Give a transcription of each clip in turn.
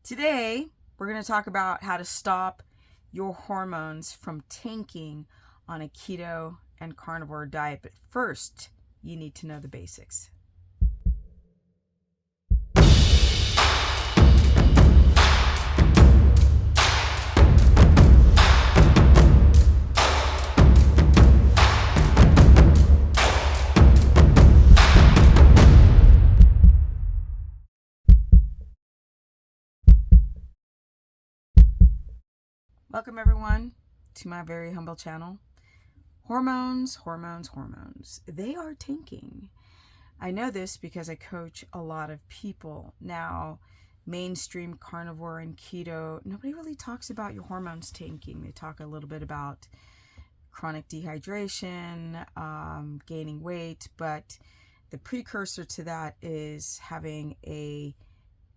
Today, we're going to talk about how to stop your hormones from tanking on a keto and carnivore diet. But first, you need to know the basics. Welcome everyone to my very humble channel. Hormones. They are tanking. I know this because I coach a lot of people. Now, mainstream carnivore and keto, nobody really talks about your hormones tanking. They talk a little bit about chronic dehydration, gaining weight, but the precursor to that is having a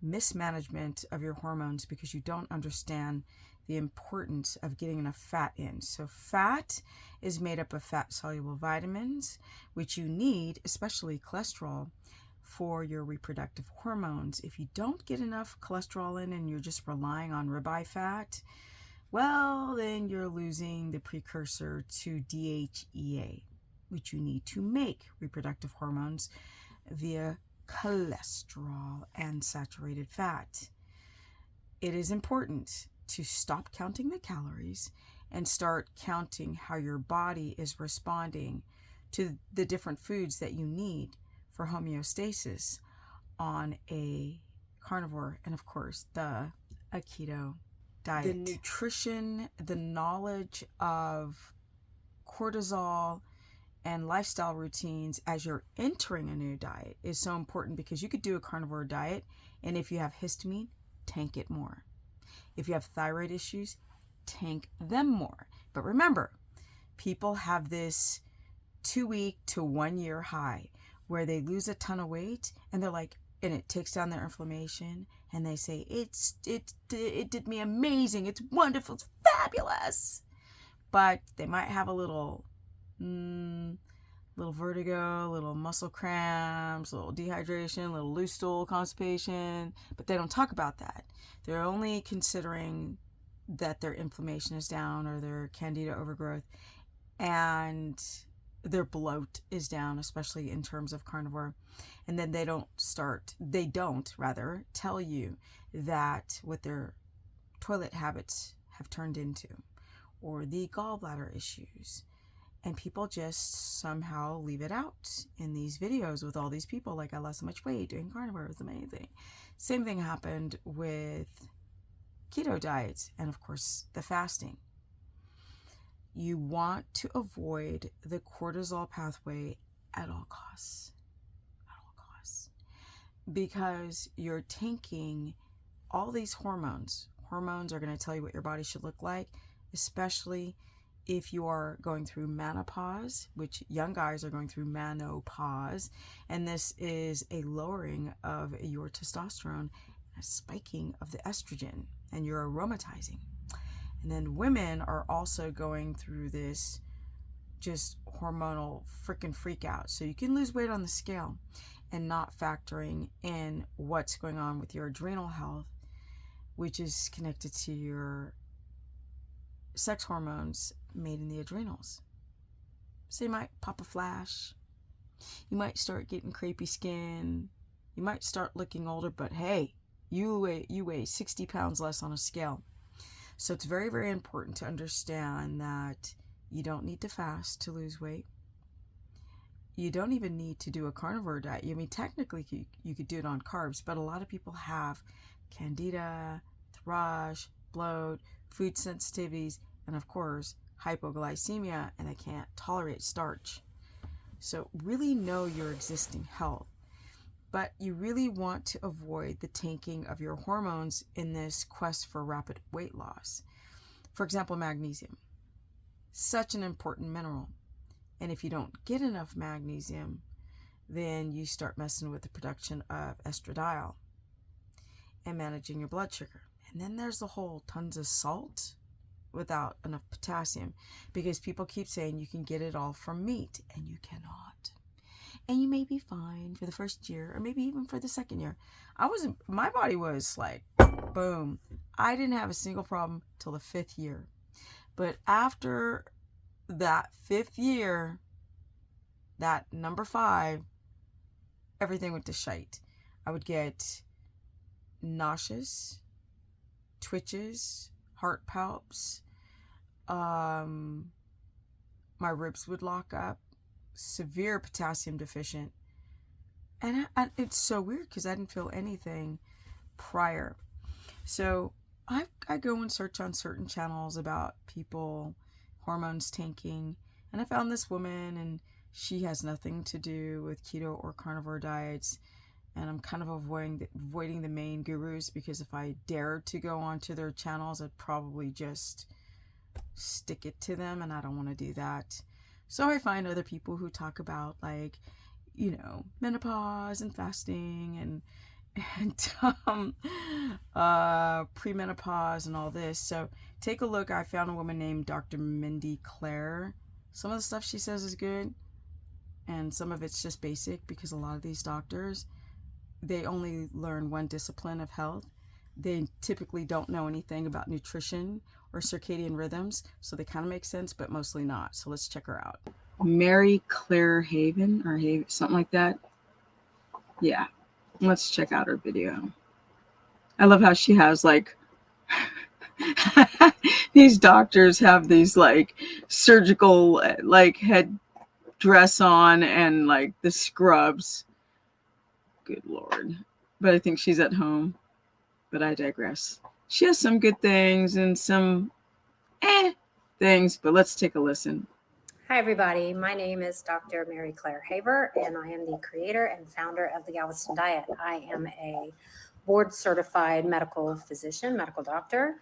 mismanagement of your hormones because you don't understand the importance of getting enough fat in. So fat is made up of fat-soluble vitamins, which you need, especially cholesterol, for your reproductive hormones. If you don't get enough cholesterol in and you're just relying on ribeye fat, well, then you're losing the precursor to DHEA, which you need to make reproductive hormones via cholesterol and saturated fat. It is important to stop counting the calories and start counting how your body is responding to the different foods that you need for homeostasis on a carnivore and, of course, a keto diet. The nutrition, the knowledge of cortisol and lifestyle routines as you're entering a new diet is so important, because you could do a carnivore diet and if you have histamine, tank it more. If you have thyroid issues, tank them more. But remember, people have this 2-week to 1 year high where they lose a ton of weight and they're like, and it takes down their inflammation, and they say, it did me amazing, it's wonderful, it's fabulous. But they might have a little vertigo, little muscle cramps, little dehydration, little loose stool, constipation, but they don't talk about that. They're only considering that their inflammation is down or their candida overgrowth and their bloat is down, especially in terms of carnivore. And then they don't tell you that what their toilet habits have turned into, or the gallbladder issues. And people just somehow leave it out in these videos with all these people like, I lost so much weight doing carnivore, it was amazing. Same thing happened with keto diets and, of course, the fasting. You want to avoid the cortisol pathway at all costs. At all costs. Because you're tanking all these hormones. Hormones are going to tell you what your body should look like, especially if you are going through menopause, which young guys are going through menopause, and this is a lowering of your testosterone, a spiking of the estrogen, and you're aromatizing. And then women are also going through this just hormonal freaking freak out. So you can lose weight on the scale and not factoring in what's going on with your adrenal health, which is connected to your sex hormones made in the adrenals. So you might pop a flash, you might start getting crepey skin, you might start looking older, but hey, you weigh 60 pounds less on a scale. So it's very, very important to understand that you don't need to fast to lose weight. You don't even need to do a carnivore diet. I mean, technically you could do it on carbs, but a lot of people have candida, thrush, bloat, food sensitivities, and of course hypoglycemia, and they can't tolerate starch. So really know your existing health, but you really want to avoid the tanking of your hormones in this quest for rapid weight loss. For example, magnesium, such an important mineral, and if you don't get enough magnesium, then you start messing with the production of estradiol and managing your blood sugar. And then there's the whole tons of salt without enough potassium, because people keep saying you can get it all from meat, and you cannot. And you may be fine for the first year, or maybe even for the second year. My body was like Boom. I didn't have a single problem till the 5th year. But after that 5th year, that number 5, everything went to shite. I would get nauseous, twitches, heart palps. My ribs would lock up, severe potassium deficient. And it's so weird because I didn't feel anything prior. So I go and search on certain channels about people, hormones tanking. And I found this woman, and she has nothing to do with keto or carnivore diets. And I'm kind of avoiding the main gurus, because if I dared to go onto their channels, I'd probably just stick it to them, and I don't want to do that. So I find other people who talk about, like, menopause and fasting and premenopause and all this. So take a look. I found a woman named Dr. Mindy Claire. Some of the stuff she says is good, and some of it's just basic, because a lot of these doctors, they only learn one discipline of health. They typically don't know anything about nutrition or circadian rhythms, so they kind of make sense, but mostly not. So let's check her out. Mary Claire Haven, or something like that. Yeah, let's check out her video. I love how she has, like, these doctors have these, like, surgical, like, head dress on, and, like, the scrubs. Good Lord. But I think she's at home. But I digress. She has some good things and some things, but let's take a listen. Hi, everybody. My name is Dr. Mary Claire Haver, and I am the creator and founder of the Gallison Diet. I am a board-certified medical physician, medical doctor.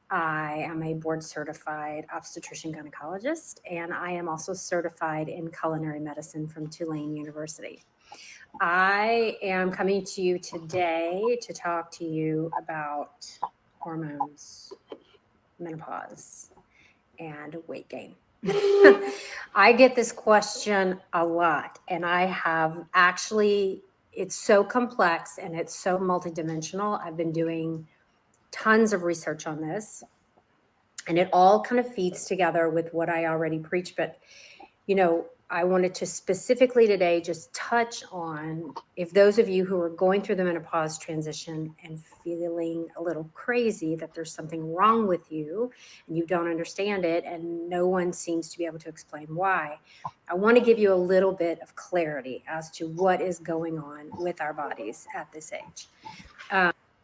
I am a board-certified obstetrician gynecologist, and I am also certified in culinary medicine from Tulane University. I am coming to you today to talk to you about hormones, menopause, and weight gain. I get this question a lot, and I have actually, it's so complex and it's so multidimensional. I've been doing tons of research on this, and it all kind of feeds together with what I already preach. But, I wanted to specifically today just touch on, if those of you who are going through the menopause transition and feeling a little crazy that there's something wrong with you and you don't understand it and no one seems to be able to explain why, I want to give you a little bit of clarity as to what is going on with our bodies at this age.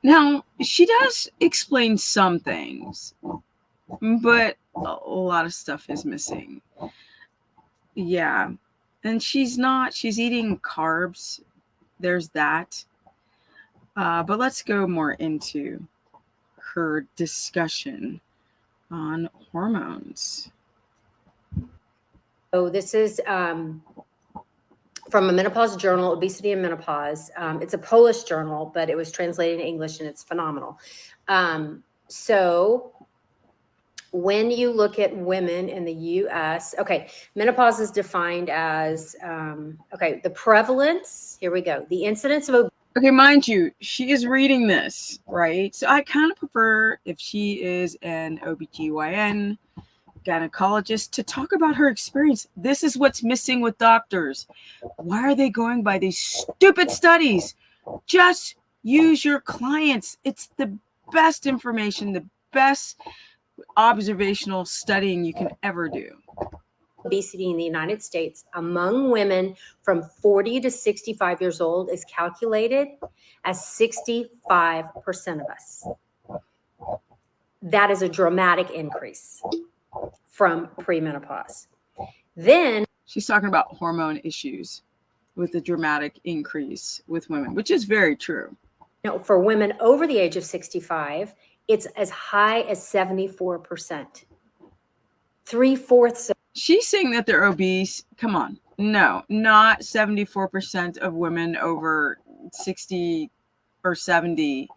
Now, she does explain some things, but a lot of stuff is missing. Yeah. And she's eating carbs. There's that. But let's go more into her discussion on hormones. So this is from a menopause journal, Obesity and Menopause. It's a Polish journal, but it was translated in English, and it's phenomenal. So when you look at women in the U.S., menopause is defined as, the prevalence, here we go, the incidence of obesity. Okay, mind you, she is reading this, right? So I kind of prefer, if she is an OBGYN gynecologist, to talk about her experience. This is what's missing with doctors. Why are they going by these stupid studies? Just use your clients. It's the best information, the best observational studying you can ever do. Obesity in the United States among women from 40 to 65 years old is calculated as 65% of us. That is a dramatic increase from premenopause. Then she's talking about hormone issues with a dramatic increase with women, which is very true. For women over the age of 65, it's as high as 74%. 3/4. She's saying that they're obese. Come on. No, not 74% of women over 60 or 70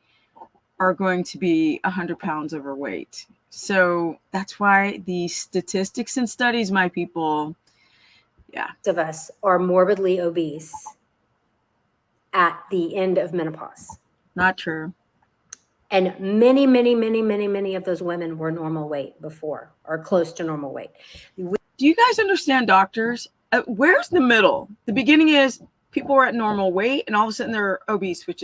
are going to be 100 pounds overweight. So that's why the statistics and studies, my people, of us are morbidly obese at the end of menopause. Not true. And many of those women were normal weight before, or close to normal weight. Do you guys understand, doctors? Where's the middle? The beginning is people were at normal weight, and all of a sudden they're obese, which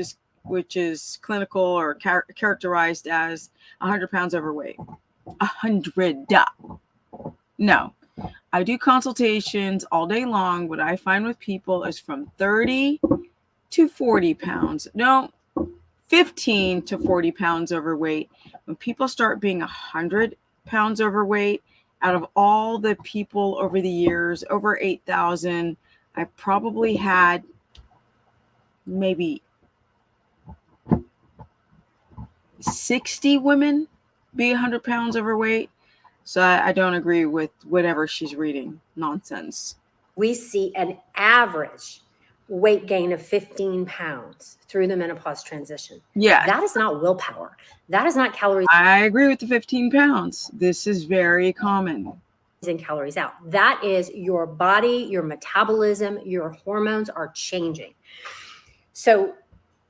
is clinical or characterized as 100 pounds overweight. 100. No. I do consultations all day long. What I find with people is from 30 to 40 pounds. No, 15 to 40 pounds overweight. When people start being 100 pounds overweight, out of all the people over the years, over 8,000, I've probably had maybe 60 women be 100 pounds overweight. So I don't agree with whatever she's reading. Nonsense. We see an average weight gain of 15 pounds through the menopause transition. Yeah. That is not willpower. That is not calories. I agree with the 15 pounds. This is very common. And calories out. That is your body, your metabolism, your hormones are changing. So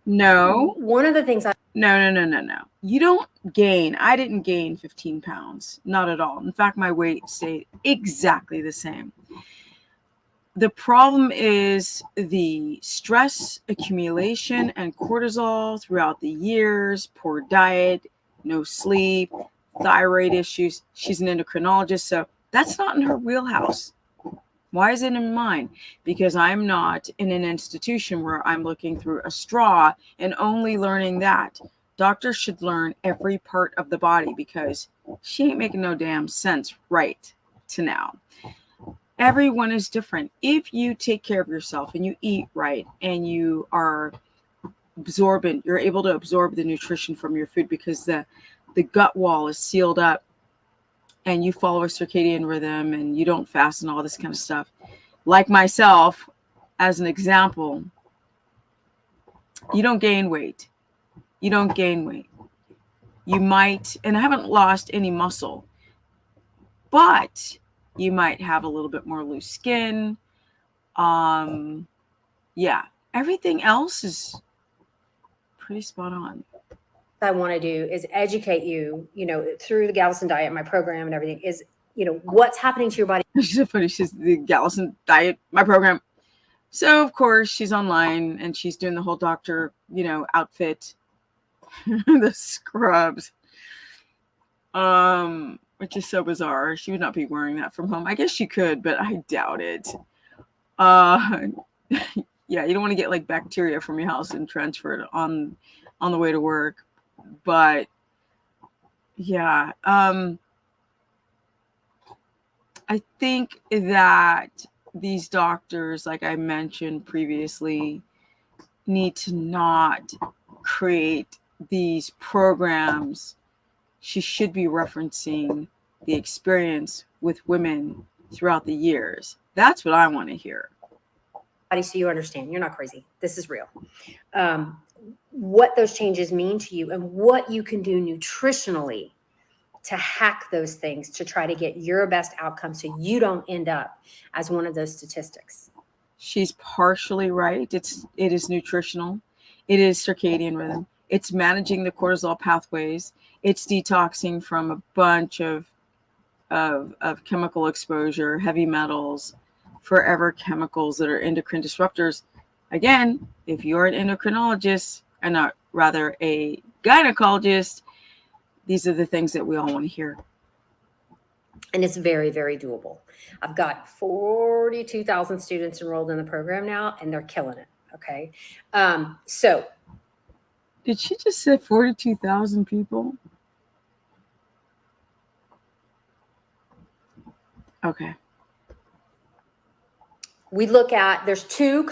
no, one of the things No. You don't gain. I didn't gain 15 pounds. Not at all. In fact, my weight stayed exactly the same. The problem is the stress accumulation and cortisol throughout the years, poor diet, no sleep, thyroid issues. She's an endocrinologist, so that's not in her wheelhouse. Why is it in mine? Because I'm not in an institution where I'm looking through a straw and only learning that. Doctors should learn every part of the body because she ain't making no damn sense right to now. Everyone is different. If you take care of yourself and you eat right and you are absorbent, you're able to absorb the nutrition from your food because the gut wall is sealed up, and you follow a circadian rhythm and you don't fast and all this kind of stuff. Like myself, as an example, you don't gain weight. You don't gain weight. You might, and I haven't lost any muscle, but you might have a little bit more loose skin. Yeah, everything else is pretty spot on. I want to do is educate you, through the Gallison Diet, my program and everything is, what's happening to your body. She's so funny. She's the Gallison Diet, my program. So of course she's online and she's doing the whole doctor, outfit, the scrubs, which is so bizarre. She would not be wearing that from home. I guess she could, but I doubt it. Yeah, you don't want to get like bacteria from your house and transfer it on the way to work. But yeah, I think that these doctors, like I mentioned previously, need to not create these programs. She should be referencing the experience with women throughout the years. That's what I want to hear. So you understand, you're not crazy. This is real. What those changes mean to you and what you can do nutritionally to hack those things to try to get your best outcome so you don't end up as one of those statistics. She's partially right. It is nutritional. It is circadian rhythm. It's managing the cortisol pathways. It's detoxing from a bunch of chemical exposure, heavy metals, forever chemicals that are endocrine disruptors. Again, if you're an endocrinologist and not rather a gynecologist, these are the things that we all want to hear. And it's very, very doable. I've got 42,000 students enrolled in the program now, and they're killing it. Okay. So. Did she just say 42,000 people? Okay. We look at, there's two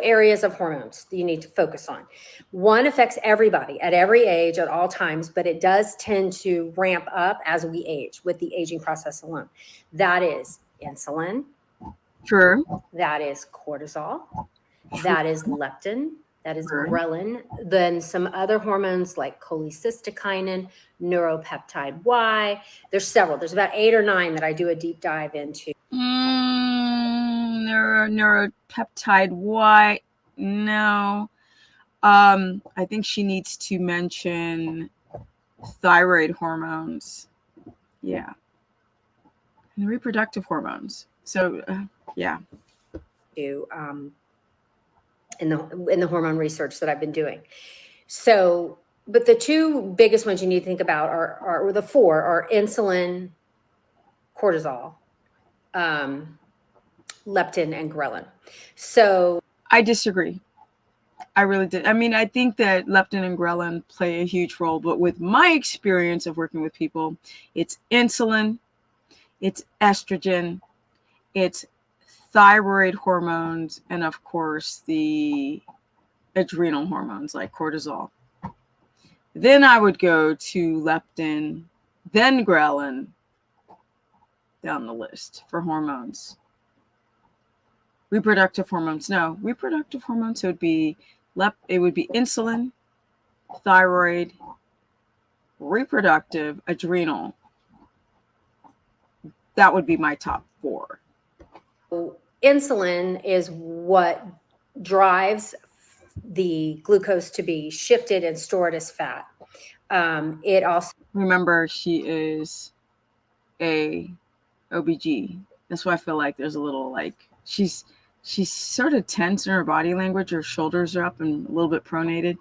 areas of hormones that you need to focus on. One affects everybody at every age at all times, but it does tend to ramp up as we age with the aging process alone. That is insulin. True. That is cortisol. That is leptin. That is ghrelin. Then some other hormones like cholecystokinin, neuropeptide Y. There's several. There's about 8 or 9 that I do a deep dive into. Neuropeptide Y. No. I think she needs to mention thyroid hormones. Yeah. And reproductive hormones. So, yeah. In the hormone research that I've been doing. So, but the two biggest ones you need to think about or the four are insulin, cortisol, leptin, and ghrelin. So I disagree. I really did. I mean, I think that leptin and ghrelin play a huge role, but with my experience of working with people, it's insulin, it's estrogen, it's thyroid hormones, and of course the adrenal hormones like cortisol. Then I would go to leptin, then ghrelin down the list for hormones. Reproductive hormones. No, reproductive hormones would be insulin, thyroid, reproductive, adrenal. That would be my top four. Insulin is what drives the glucose to be shifted and stored as fat. It also, remember, she is a OBG. That's why I feel like there's a little like she's sort of tense in her body language. Her shoulders are up and a little bit pronated,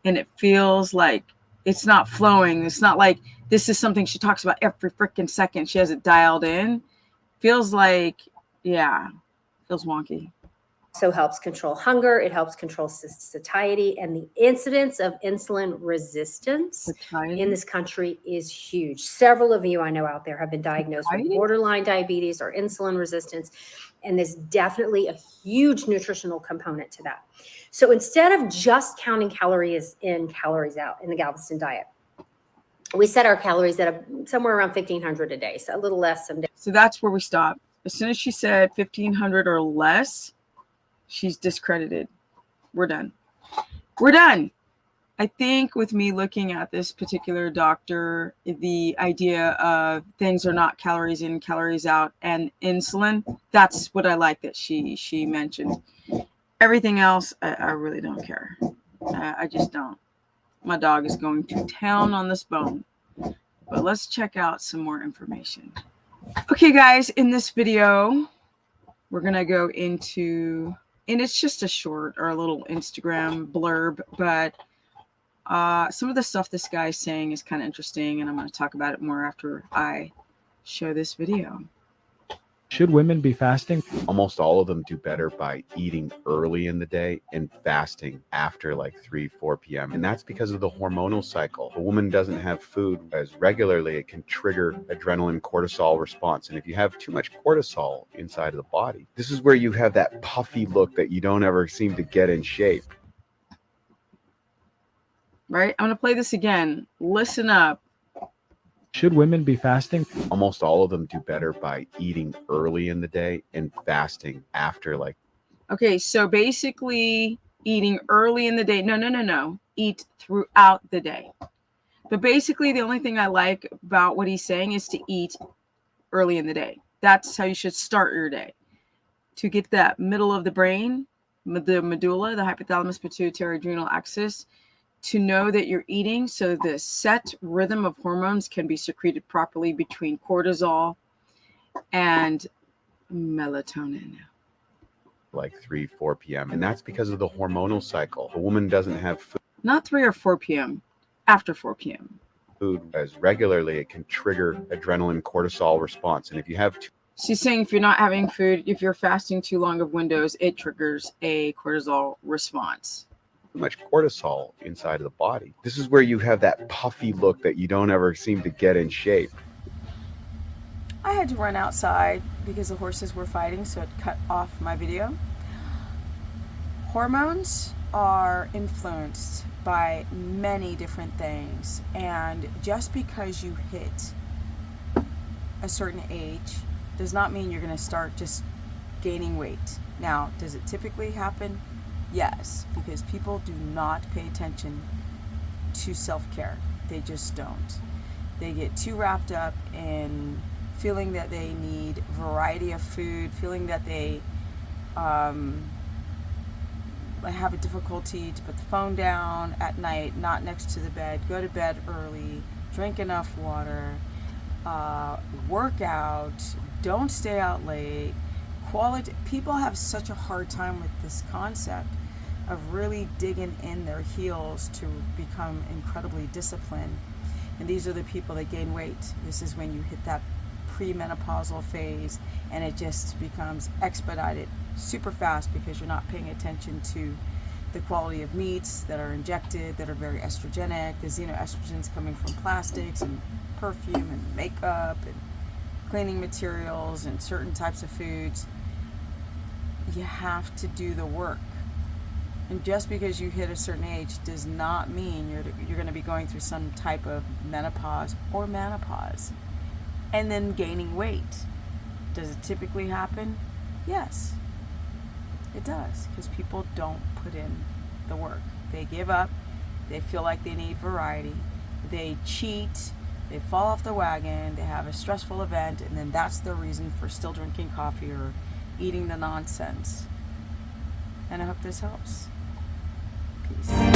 and it feels like it's not flowing. It's not like this is something she talks about every freaking second. She has it dialed in. Feels like, yeah, feels wonky. also helps control hunger. It helps control satiety, and the incidence of insulin resistance in this country is huge. Several of you I know out there have been diagnosed with borderline diabetes or insulin resistance, and there's definitely a huge nutritional component to that. So instead of just counting calories in, calories out in the Gallison diet, we set our calories at somewhere around 1,500 a day, so a little less some days. So that's where we stop. As soon as she said 1,500 or less, she's discredited. We're done. We're done. I think with me looking at this particular doctor, the idea of things are not calories in, calories out, and insulin, that's what I like that she mentioned. Everything else, I really don't care. I just don't. My dog is going to town on this bone. But let's check out some more information. Okay, guys, in this video, we're going to go into, and it's just a short or a little Instagram blurb, but some of the stuff this guy is saying is kind of interesting, and I'm going to talk about it more after I show this video. Should women be fasting? Almost all of them do better by eating early in the day and fasting after like 3-4 p.m. And that's because of the hormonal cycle. A woman doesn't have food as regularly, it can trigger adrenaline cortisol response. And if you have too much cortisol inside of the body, this is where you have that puffy look that you don't ever seem to get in shape. Right? I'm going to play this again. Listen up. Should women be fasting? Almost all of them do better by eating early in the day and fasting after like. Okay, so basically eating early in the day. No. Eat throughout the day. But basically the only thing I like about what he's saying is to eat early in the day. That's how you should start your day. To get that middle of the brain, the medulla, the hypothalamus pituitary adrenal axis, to know that you're eating so the set rhythm of hormones can be secreted properly between cortisol and melatonin. Like 3-4 p.m. And that's because of the hormonal cycle. A woman doesn't have food. Not 3 or 4 p.m. After 4 p.m. Food as regularly, it can trigger adrenaline cortisol response. And if you have she's saying if you're not having food, if you're fasting too long of windows, it triggers a cortisol response. Too much cortisol inside of the body. This is where you have that puffy look that you don't ever seem to get in shape. I had to run outside because the horses were fighting, so it cut off my video. Hormones are influenced by many different things, and just because you hit a certain age does not mean you're going to start just gaining weight. Now, does it typically happen? Yes, because people do not pay attention to self-care. They just don't. They get too wrapped up in feeling that they need variety of food, feeling that they have a difficulty to put the phone down at night, not next to the bed, go to bed early, drink enough water, work out, don't stay out late. People have such a hard time with this concept of really digging in their heels to become incredibly disciplined. And these are the people that gain weight. This is when you hit that premenopausal phase and it just becomes expedited super fast because you're not paying attention to the quality of meats that are injected, that are very estrogenic. The xenoestrogens coming from plastics and perfume and makeup and cleaning materials and certain types of foods. You have to do the work. And just because you hit a certain age does not mean you're going to be going through some type of menopause or menopause and then gaining weight. Does it typically happen? Yes, it does, because people don't put in the work. They give up. They feel like they need variety. They cheat. They fall off the wagon. They have a stressful event, and then that's their reason for still drinking coffee or eating the nonsense. And I hope this helps. Peace.